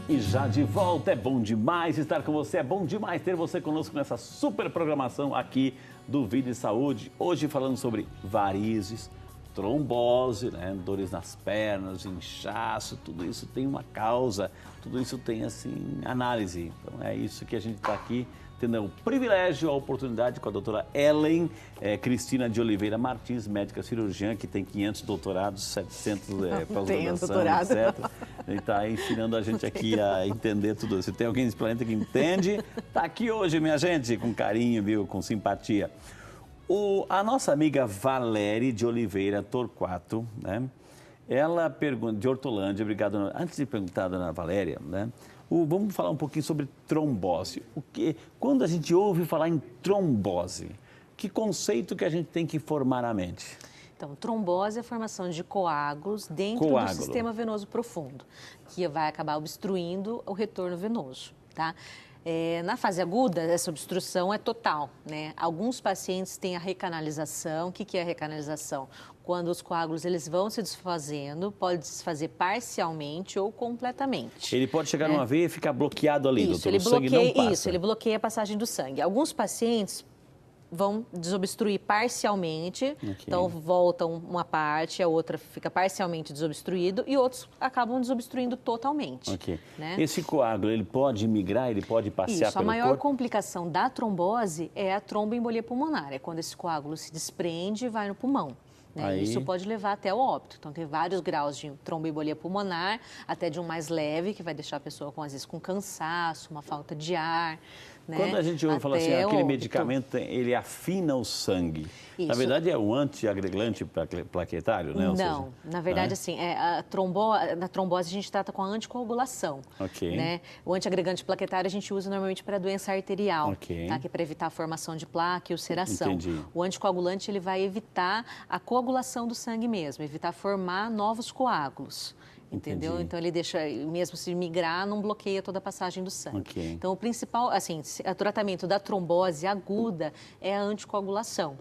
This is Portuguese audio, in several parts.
E já de volta, é bom demais estar com você, é bom demais ter você conosco nessa super programação aqui do Vida e Saúde. Hoje falando sobre varizes, trombose, né? Dores nas pernas, inchaço, tudo isso tem uma causa, tudo isso tem assim análise. Então é isso que a gente está aqui tendo o privilégio, a oportunidade com a doutora Ellen Cristina de Oliveira Martins, médica cirurgiã, que tem 500 doutorados, 700 pós-graduação, etc. E está ensinando a gente aqui a entender tudo. Se tem alguém nesse planeta que entende, está aqui hoje, minha gente, com carinho, viu, com simpatia. A nossa amiga Valéria de Oliveira Torquato, né? Ela pergunta, de Hortolândia, obrigado. Antes de perguntar, dona Valéria, né? Vamos falar um pouquinho sobre trombose. Quando a gente ouve falar em trombose, que conceito que a gente tem que formar na mente? Então, trombose é a formação de coágulos dentro do sistema venoso profundo, que vai acabar obstruindo o retorno venoso, tá? Na fase aguda, essa obstrução é total, né? Alguns pacientes têm a recanalização. O que é a recanalização? Quando os coágulos eles vão se desfazendo, pode desfazer parcialmente ou completamente. Ele pode chegar numa veia e ficar bloqueado ali, doutor, o sangue não passa. Isso, ele bloqueia a passagem do sangue. Alguns pacientes vão desobstruir parcialmente, então voltam uma parte, a outra fica parcialmente desobstruído e outros acabam desobstruindo totalmente. Né? Esse coágulo, ele pode migrar, ele pode passear pelo corpo? A maior complicação da trombose é a tromboembolia pulmonar, é quando esse coágulo se desprende e vai no pulmão. Né? Isso pode levar até o óbito. Então, tem vários graus de tromboembolia pulmonar, até de um mais leve, que vai deixar a pessoa, às vezes, com cansaço, uma falta de ar. Né? Quando a gente ouve falar assim, aquele medicamento, ele afina o sangue. Isso. Na verdade, é um antiagregante plaquetário, né? Não, na verdade, assim, na trombose a gente trata com a anticoagulação. Né? O antiagregante plaquetário a gente usa normalmente para doença arterial, tá? Que é para evitar a formação de placa e ulceração. Entendi. O anticoagulante ele vai evitar a coagulação do sangue mesmo, evitar formar novos coágulos. Entendeu? Entendi. Então, ele deixa, mesmo se migrar, não bloqueia toda a passagem do sangue. Então, o principal, assim, o tratamento da trombose aguda é a anticoagulação.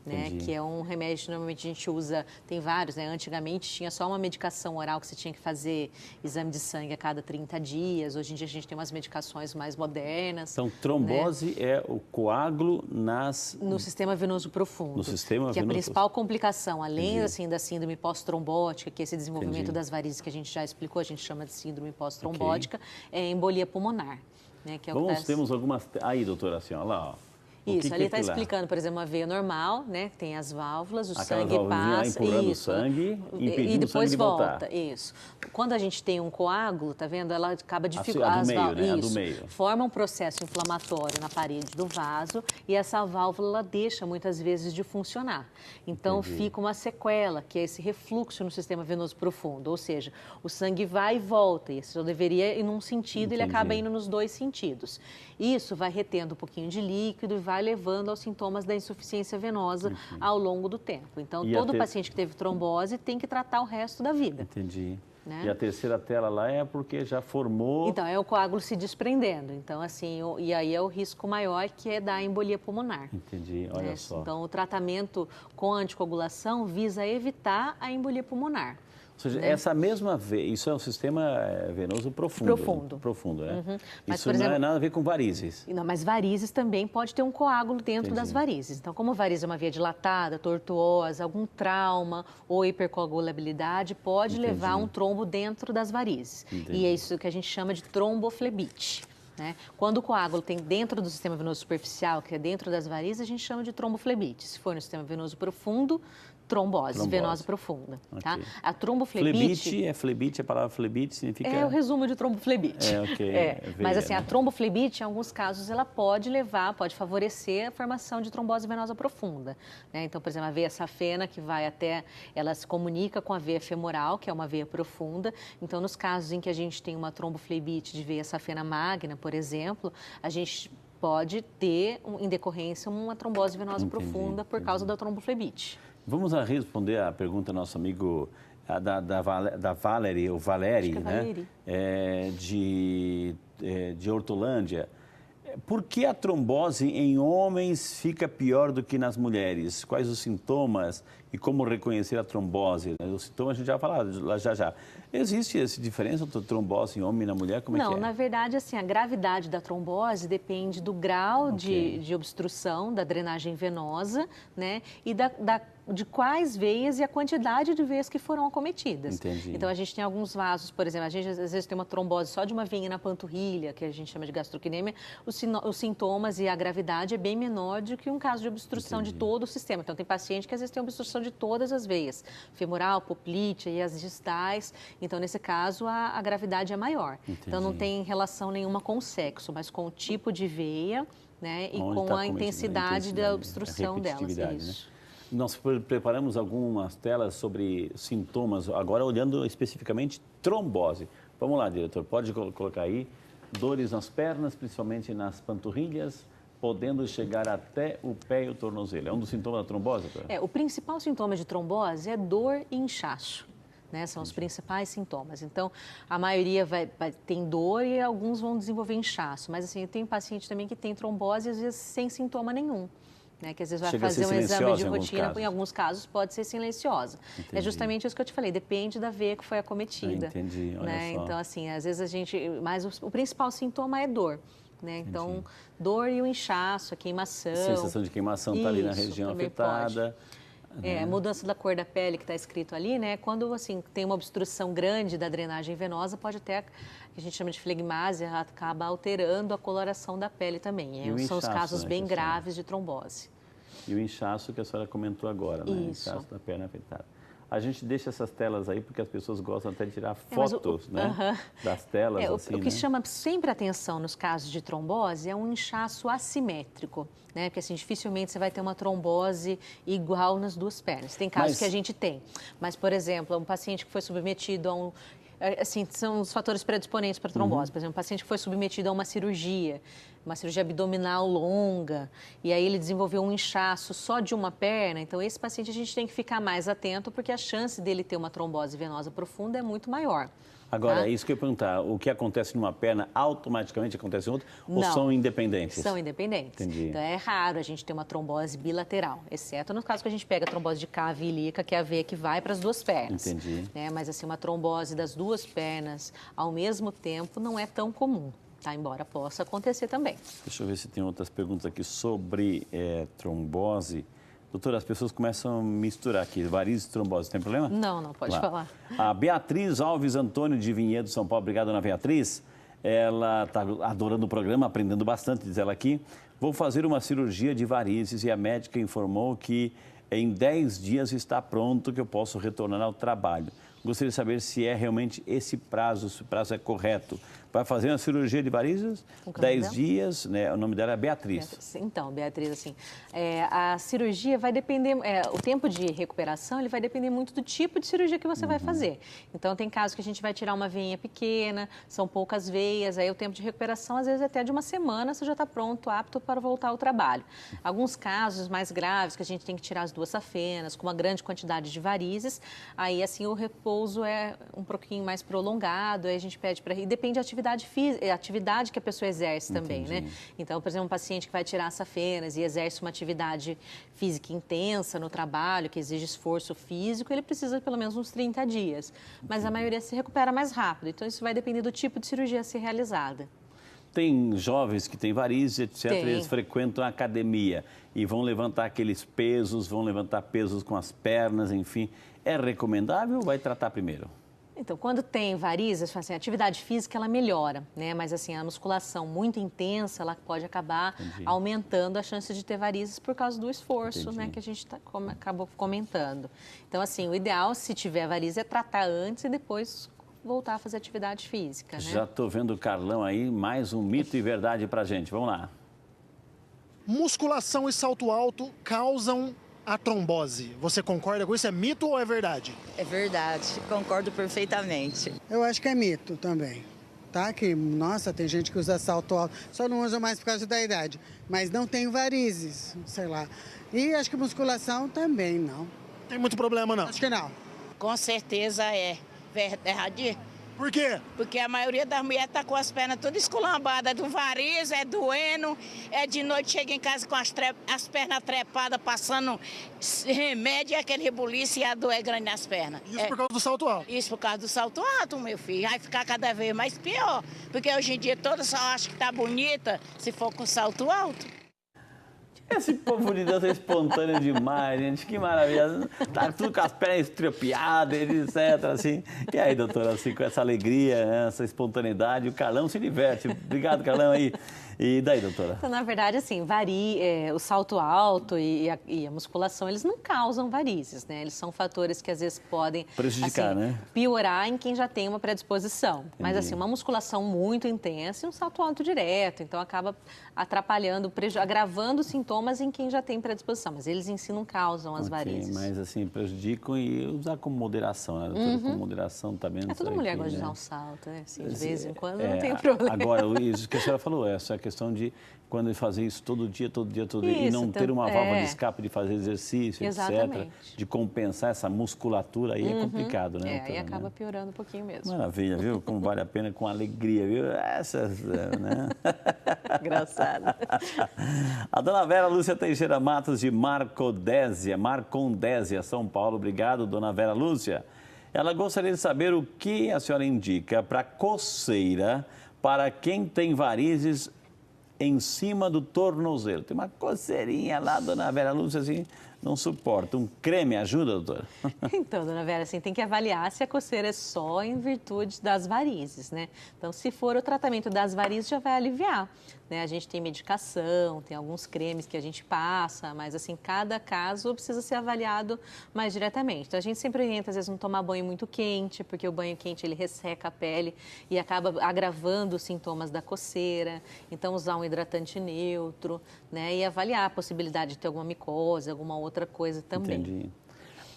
Né, que é um remédio que normalmente a gente usa, tem vários, né? Antigamente tinha só uma medicação oral que você tinha que fazer exame de sangue a cada 30 dias. Hoje em dia a gente tem umas medicações mais modernas. Então, trombose é o coágulo no sistema venoso profundo. No sistema que venoso a principal complicação, além assim, da síndrome pós-trombótica, que é esse desenvolvimento das varizes que a gente já explicou, a gente chama de síndrome pós-trombótica, é a embolia pulmonar. Né, que é temos algumas... Aí, doutora, assim, olha lá, ó. Isso, ali está explicando, por exemplo, uma veia normal, né? Tem as válvulas, o sangue passa, empurrando o sangue, e depois de volta. Isso. Quando a gente tem um coágulo, tá vendo? Ela acaba dificultando. A do meio. Forma um processo inflamatório na parede do vaso e essa válvula ela deixa muitas vezes de funcionar. Então fica uma sequela, que é esse refluxo no sistema venoso profundo, ou seja, o sangue vai e volta. E só deveria ir num sentido, ele acaba indo nos dois sentidos. Isso vai retendo um pouquinho de líquido e vai levando aos sintomas da insuficiência venosa ao longo do tempo. Então, todo paciente que teve trombose tem que tratar o resto da vida. Entendi. Né? E a terceira tela lá é porque já formou... Então, é o coágulo se desprendendo. Então, assim, e aí é o risco maior, que é da embolia pulmonar. Entendi, olha só. Então, o tratamento com anticoagulação visa evitar a embolia pulmonar. Ou seja, essa mesma veia, isso é um sistema venoso profundo. Profundo, né? Mas, isso por exemplo, não é nada a ver com varizes. Não, mas varizes também pode ter um coágulo dentro das varizes. Então, como varize é uma veia dilatada, tortuosa, algum trauma ou hipercoagulabilidade, pode levar a um trombo dentro das varizes. E é isso que a gente chama de tromboflebite. Né? Quando o coágulo tem dentro do sistema venoso superficial, que é dentro das varizes, a gente chama de tromboflebite. Se for no sistema venoso profundo, trombose venosa profunda. Tá? A tromboflebite... Flebite, a palavra flebite significa... É o resumo de tromboflebite. Mas assim, a tromboflebite, em alguns casos, ela pode favorecer a formação de trombose venosa profunda. Né? Então, por exemplo, a veia safena, que vai até... Ela se comunica com a veia femoral, que é uma veia profunda. Então, nos casos em que a gente tem uma tromboflebite de veia safena magna, por exemplo, a gente pode ter, em decorrência, uma trombose venosa profunda por causa da tromboflebite. Vamos responder a pergunta do nosso amigo da Valérie, ou Valérie, né? De Hortolândia. Por que a trombose em homens fica pior do que nas mulheres? Quais os sintomas e como reconhecer a trombose? Os sintomas a gente já vai falar já. Existe essa diferença entre trombose em homem e na mulher? Como é que é? Não, na verdade, assim, a gravidade da trombose depende do grau de obstrução da drenagem venosa, né? E de quais veias e a quantidade de veias que foram acometidas. Entendi. Então, a gente tem alguns vasos, por exemplo, a gente às vezes tem uma trombose só de uma veinha na panturrilha, que a gente chama de gastrocnêmia, os sintomas e a gravidade é bem menor do que um caso de obstrução de todo o sistema. Então, tem paciente que às vezes tem obstrução de todas as veias, femoral, poplite e as distais. Então, nesse caso, a gravidade é maior. Entendi. Então, não tem relação nenhuma com o sexo, mas com o tipo de veia, né? E Onde com tá a intensidade da obstrução delas. Isso. Né? Nós preparamos algumas telas sobre sintomas, agora olhando especificamente trombose. Vamos lá, diretor, pode colocar aí. Dores nas pernas, principalmente nas panturrilhas, podendo chegar até o pé e o tornozelo. É um dos sintomas da trombose? O principal sintoma de trombose é dor e inchaço. Né, são os principais sintomas. Então, a maioria tem dor e alguns vão desenvolver inchaço. Mas, assim, tem paciente também que tem trombose, às vezes, sem sintoma nenhum. Né, que às vezes vai fazer um exame de rotina, em alguns casos pode ser silenciosa. Entendi. É justamente isso que eu te falei, depende da veia que foi acometida. Entendi, olha né? só. Então, assim, às vezes a gente... Mas o principal sintoma é dor. Né? Então, dor e o inchaço, a queimação. A sensação de queimação está ali na região afetada. A mudança da cor da pele que está escrito ali, né? Quando assim, tem uma obstrução grande da drenagem venosa, pode até, que a gente chama de flegmásia, acaba alterando a coloração da pele também. São os casos bem graves de trombose. E o inchaço que a senhora comentou agora, né? Isso. O inchaço da perna afetada. A gente deixa essas telas aí porque as pessoas gostam até de tirar fotos, né? Das telas, assim, o que chama sempre atenção nos casos de trombose é um inchaço assimétrico, né? Porque, assim, dificilmente você vai ter uma trombose igual nas duas pernas. Tem casos que a gente tem. Mas, por exemplo, um paciente que foi submetido a um... Assim, são os fatores predisponentes para trombose. Por exemplo, um paciente que foi submetido a uma cirurgia abdominal longa, e aí ele desenvolveu um inchaço só de uma perna, então esse paciente a gente tem que ficar mais atento, porque a chance dele ter uma trombose venosa profunda é muito maior. Agora, é isso que eu ia perguntar, o que acontece numa perna automaticamente acontece em outra? Ou são independentes? São independentes. Entendi. Então, é raro a gente ter uma trombose bilateral, exceto no caso que a gente pega a trombose de cava e ilíaca, que é a veia que vai para as duas pernas. Entendi. Né? Mas, assim, uma trombose das duas pernas ao mesmo tempo não é tão comum. Tá, embora possa acontecer também. Deixa eu ver se tem outras perguntas aqui sobre trombose. Doutora, as pessoas começam a misturar aqui, varizes e trombose, tem problema? Não, pode falar. A Beatriz Alves Antônio de Vinhedo, São Paulo, obrigado, dona Beatriz. Ela está adorando o programa, aprendendo bastante, diz ela aqui. Vou fazer uma cirurgia de varizes e a médica informou que em 10 dias está pronto, que eu posso retornar ao trabalho. Gostaria de saber se é realmente esse prazo, se o prazo é correto. Vai fazer uma cirurgia de varizes, 10 dias, né? O nome dela é Beatriz. Então, Beatriz, assim, a cirurgia vai depender, o tempo de recuperação, ele vai depender muito do tipo de cirurgia que você vai fazer. Então, tem casos que a gente vai tirar uma veinha pequena, são poucas veias, aí o tempo de recuperação, às vezes, até de uma semana, você já está pronto, apto para voltar ao trabalho. Alguns casos mais graves, que a gente tem que tirar as duas safenas, com uma grande quantidade de varizes, aí, assim, o repouso é um pouquinho mais prolongado, aí a gente pede para... E depende da atividade que a pessoa exerce também, né? Então, por exemplo, um paciente que vai tirar as safenas e exerce uma atividade física intensa no trabalho, que exige esforço físico, ele precisa de pelo menos uns 30 dias. Mas a maioria se recupera mais rápido. Então, isso vai depender do tipo de cirurgia a ser realizada. Tem jovens que têm varizes, etc. Eles frequentam a academia e vão levantar aqueles pesos, vão levantar pesos com as pernas, enfim. É recomendável ou vai tratar primeiro? Então, quando tem varizes, assim, a atividade física ela melhora, né? Mas assim, a musculação muito intensa, ela pode acabar aumentando a chance de ter varizes por causa do esforço, né? Que a gente acabou comentando. Então, assim, o ideal, se tiver varizes, é tratar antes e depois voltar a fazer atividade física, né? Já estou vendo o Carlão aí, mais um mito e verdade pra gente. Vamos lá. Musculação e salto alto causam a trombose. Você concorda com isso? É mito ou é verdade? É verdade, concordo perfeitamente. Eu acho que é mito também, tá? Que, nossa, tem gente que usa salto alto, só não usa mais por causa da idade, mas não tem varizes, sei lá. E acho que musculação também não. Tem muito problema, não? Acho que não. Com certeza é verdade. Por quê? Porque a maioria das mulheres tá com as pernas todas esculambadas, do variz, é doendo, é de noite, chega em casa com as pernas trepadas, passando remédio, aquele rebuliço e a dor é grande nas pernas. Isso por causa do salto alto? Isso por causa do salto alto, meu filho. Vai ficar cada vez mais pior, porque hoje em dia toda só acha que tá bonita se for com salto alto. Esse povo de Deus é espontâneo demais, gente. Que maravilha. Tá tudo com as pernas estropiadas, etc. Assim. E aí, doutora, assim, com essa alegria, né, essa espontaneidade, o Carlão se diverte. Obrigado, Carlão, aí. E daí, doutora? Então, na verdade, assim, o salto alto e a musculação, eles não causam varizes, né? Eles são fatores que, às vezes, podem prejudicar, assim, né? Piorar em quem já tem uma predisposição. Entendi. Mas, assim, uma musculação muito intensa e um salto alto direto. Então, acaba atrapalhando, agravando sintomas em quem já tem predisposição. Mas eles em si não causam as varizes. Mas, assim, prejudicam e usar com moderação, né, doutora? Com moderação também. Toda mulher gosta de usar um salto, né? Assim, de vez em quando não tem problema. Agora, isso que a senhora falou, essa questão de quando fazer isso todo dia, e não ter uma válvula de escape de fazer exercício, etc., de compensar essa musculatura, aí é complicado, né? Aí acaba piorando um pouquinho mesmo. Maravilha, viu? Como vale a pena, com alegria, viu? Essas, né? Engraçado. A dona Vera Lúcia Teixeira Matos, de Marcondésia, São Paulo. Obrigado, dona Vera Lúcia. Ela gostaria de saber o que a senhora indica para coceira para quem tem varizes em cima do tornozelo. Tem uma coceirinha lá, dona Vera Lúcia, assim, não suporta. Um creme ajuda, doutora? Então, dona Vera, assim, tem que avaliar se a coceira é só em virtude das varizes, né? Então, se for o tratamento das varizes, já vai aliviar, né? A gente tem medicação, tem alguns cremes que a gente passa, mas, assim, cada caso precisa ser avaliado mais diretamente. Então, a gente sempre orienta, às vezes, não tomar banho muito quente, porque o banho quente, ele resseca a pele e acaba agravando os sintomas da coceira. Então, usar um hidratante neutro, né? E avaliar a possibilidade de ter alguma micose, alguma outra coisa também. Entendi.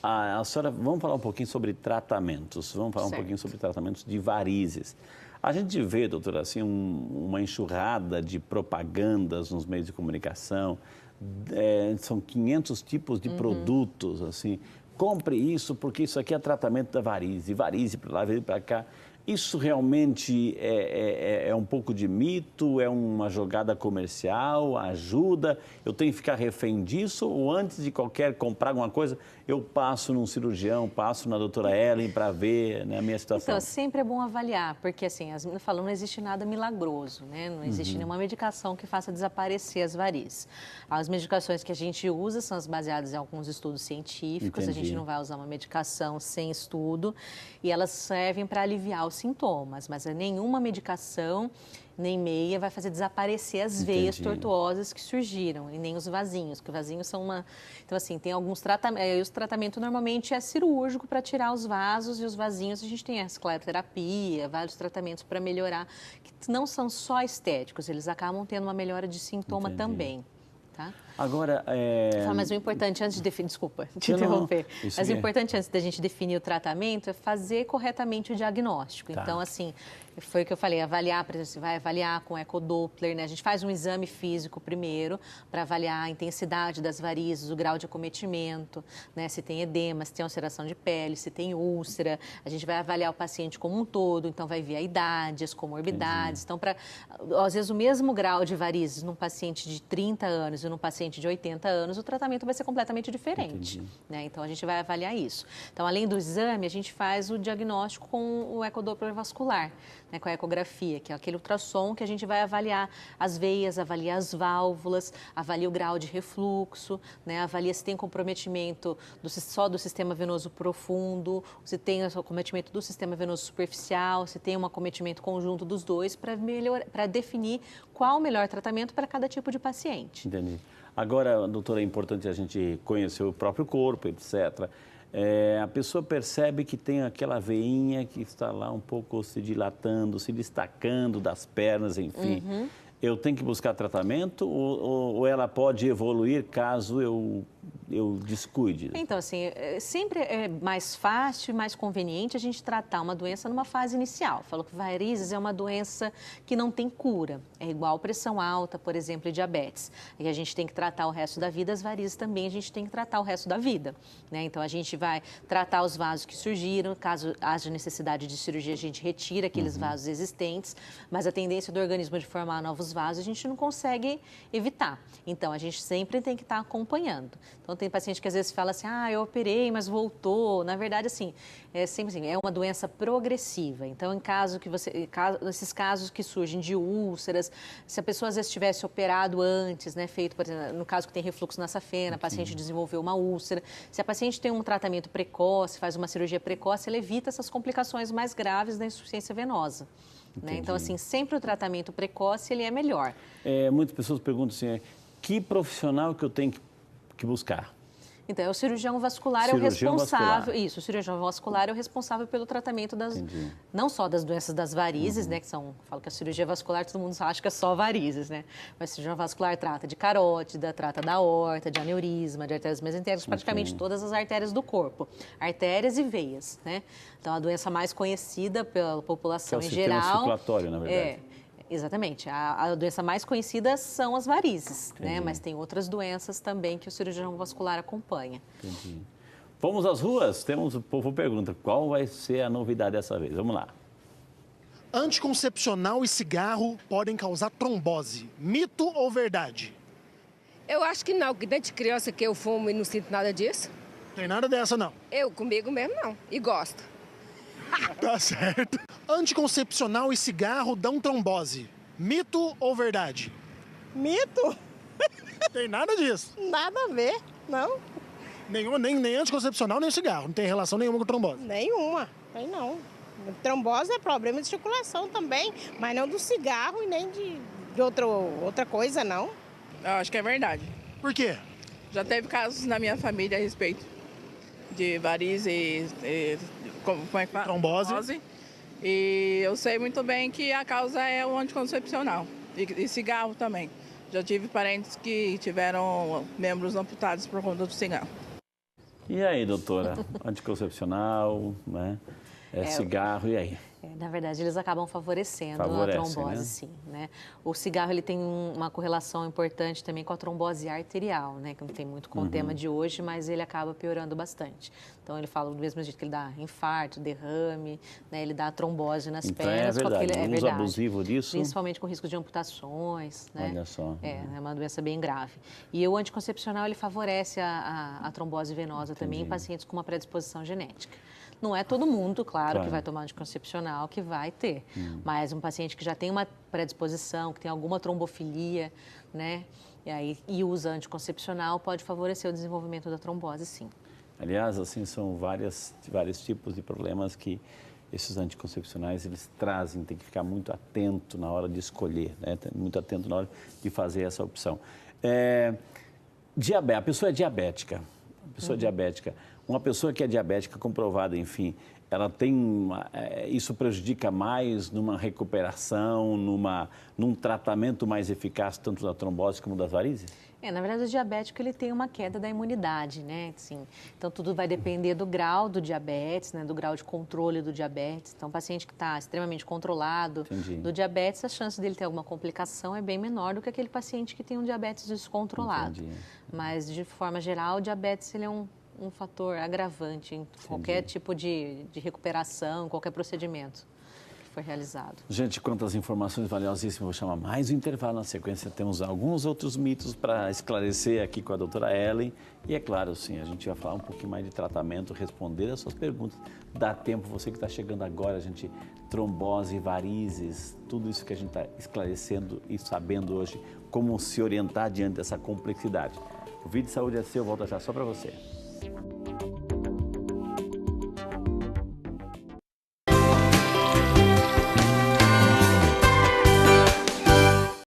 A senhora, vamos falar um pouquinho sobre tratamentos. Vamos falar um pouquinho sobre tratamentos de varizes. A gente vê, doutora, assim, uma enxurrada de propagandas nos meios de comunicação. São 500 tipos de produtos, assim. Compre isso porque isso aqui é tratamento da varize. Varize para lá, varize para cá. Isso realmente é um pouco de mito? É uma jogada comercial? Ajuda? Eu tenho que ficar refém disso? Ou antes de comprar alguma coisa, eu passo num cirurgião, passo na doutora Ellen para ver, né, a minha situação? Então, sempre é bom avaliar, porque assim, as meninas falam, não existe nada milagroso, né? Não existe nenhuma medicação que faça desaparecer as varizes. As medicações que a gente usa são as baseadas em alguns estudos científicos. Entendi. A gente não vai usar uma medicação sem estudo e elas servem para aliviar os sintomas, mas nenhuma medicação nem meia vai fazer desaparecer as veias tortuosas que surgiram, e nem os vasinhos, que vasinhos são uma... Então, assim, tem alguns tratamentos, o tratamento normalmente é cirúrgico para tirar os vasos, e os vasinhos a gente tem a escleroterapia, vários tratamentos para melhorar, que não são só estéticos, eles acabam tendo uma melhora de sintoma também. Tá? Agora, Mas o importante antes de definir, desculpa te interromper, mas o importante antes da gente definir o tratamento é fazer corretamente o diagnóstico. Tá. Então, assim, foi o que eu falei, avaliar, por exemplo, você vai avaliar com ecodoppler, né? A gente faz um exame físico primeiro para avaliar a intensidade das varizes, o grau de acometimento, né? Se tem edema, se tem ulceração de pele, se tem úlcera. A gente vai avaliar o paciente como um todo, então vai ver a idade, as comorbidades. Então, às vezes, o mesmo grau de varizes num paciente de 30 anos e num paciente de 80 anos, o tratamento vai ser completamente diferente, né? Então, a gente vai avaliar isso. Então, além do exame, a gente faz o diagnóstico com o ecodoppler vascular, né, com a ecografia, que é aquele ultrassom que a gente vai avaliar as veias, avalia as válvulas, avalia o grau de refluxo, né, avalia se tem comprometimento só do sistema venoso profundo, se tem acometimento do sistema venoso superficial, se tem um acometimento conjunto dos dois, para definir qual o melhor tratamento para cada tipo de paciente. Entendi. Agora, doutora, é importante a gente conhecer o próprio corpo, etc. A pessoa percebe que tem aquela veinha que está lá um pouco se dilatando, se destacando das pernas, enfim. Eu tenho que buscar tratamento ou ela pode evoluir caso eu eu descuide? Então, assim, sempre é mais fácil e mais conveniente a gente tratar uma doença numa fase inicial. Falou que varizes é uma doença que não tem cura. É igual pressão alta, por exemplo, e diabetes. E a gente tem que tratar o resto da vida, as varizes também a gente tem que tratar o resto da vida, né? Então, a gente vai tratar os vasos que surgiram, caso haja necessidade de cirurgia, a gente retira aqueles vasos existentes, mas a tendência do organismo de formar novos vasos a gente não consegue evitar. Então, a gente sempre tem que estar acompanhando. Então, tem paciente que às vezes fala assim, eu operei, mas voltou. Na verdade, assim, é sempre assim, é uma doença progressiva. Então, nesses casos que surgem de úlceras, se a pessoa às vezes tivesse operado antes, né, feito, por exemplo, no caso que tem refluxo na safena, a paciente desenvolveu uma úlcera. Se a paciente tem um tratamento precoce, faz uma cirurgia precoce, ela evita essas complicações mais graves da insuficiência venosa. Né? Então, assim, sempre o tratamento precoce, ele é melhor. Muitas pessoas perguntam assim, que profissional que eu tenho que buscar? Então, o cirurgião vascular é o responsável. Isso, o cirurgião vascular é o responsável pelo tratamento não só das doenças das varizes, né? Falo que a cirurgia vascular, todo mundo acha que é só varizes, né? Mas o cirurgião vascular trata de carótida, trata da aorta, de aneurisma, de artérias mesentéricas, praticamente todas as artérias do corpo. Artérias e veias, né? Então, a doença mais conhecida pela população em geral. É o sistema circulatório, na verdade. Exatamente. A doença mais conhecida são as varizes, né? Mas tem outras doenças também que o cirurgião vascular acompanha. Entendi. Vamos às ruas? Temos o povo pergunta, qual vai ser a novidade dessa vez? Vamos lá. Anticoncepcional e cigarro podem causar trombose. Mito ou verdade? Eu acho que não, que desde criança que eu fumo e não sinto nada disso. Tem nada dessa, não. Comigo mesmo, não. E gosto. Tá certo. Anticoncepcional e cigarro dão trombose. Mito ou verdade? Mito? Tem nada disso. Nada a ver, não. Nem anticoncepcional, nem cigarro. Não tem relação nenhuma com trombose. Nenhuma, tem não. Trombose é problema de circulação também, mas não do cigarro e nem de outra coisa, não. Eu acho que é verdade. Por quê? Já teve casos na minha família a respeito de varizes como é que fala? Trombose. E eu sei muito bem que a causa é o anticoncepcional e cigarro também. Já tive parentes que tiveram membros amputados por conta do cigarro. E aí, doutora? Anticoncepcional, né? Cigarro, e aí? Na verdade, eles acabam favorecendo a trombose, né? Sim, né? O cigarro, ele tem uma correlação importante também com a trombose arterial, né? Que não tem muito com o tema de hoje, mas ele acaba piorando bastante. Então, ele fala do mesmo jeito que ele dá infarto, derrame, né? Ele dá trombose nas pernas. É verdade, o uso abusivo disso? Principalmente com risco de amputações, né? Olha só. É uma doença bem grave. E o anticoncepcional, ele favorece a trombose venosa também em pacientes com uma predisposição genética. Não é todo mundo, claro, que vai tomar anticoncepcional que vai ter, mas um paciente que já tem uma predisposição, que tem alguma trombofilia, né, e usa anticoncepcional, pode favorecer o desenvolvimento da trombose, sim. Aliás, assim, são vários tipos de problemas que esses anticoncepcionais, eles trazem, tem que ficar muito atento na hora de escolher, né, muito atento na hora de fazer essa opção. A pessoa é diabética, uma pessoa que é diabética comprovada, enfim, ela tem isso prejudica mais numa recuperação, num tratamento mais eficaz tanto da trombose como das varizes? Na verdade, o diabético ele tem uma queda da imunidade, né? Assim, então, tudo vai depender do grau do diabetes, né? Do grau de controle do diabetes. Então, o paciente que está extremamente controlado do diabetes, a chance dele ter alguma complicação é bem menor do que aquele paciente que tem um diabetes descontrolado. Mas, de forma geral, o diabetes ele é um fator agravante em qualquer tipo de recuperação, qualquer procedimento que for realizado. Gente, quantas informações valiosíssimas. Vou chamar mais um intervalo. Na sequência, temos alguns outros mitos para esclarecer aqui com a doutora Ellen. E é claro, sim, a gente vai falar um pouquinho mais de tratamento, responder as suas perguntas. Dá tempo, você que está chegando agora, trombose, varizes, tudo isso que a gente está esclarecendo e sabendo hoje como se orientar diante dessa complexidade. O Vídeo de Saúde é seu, volta já só para você.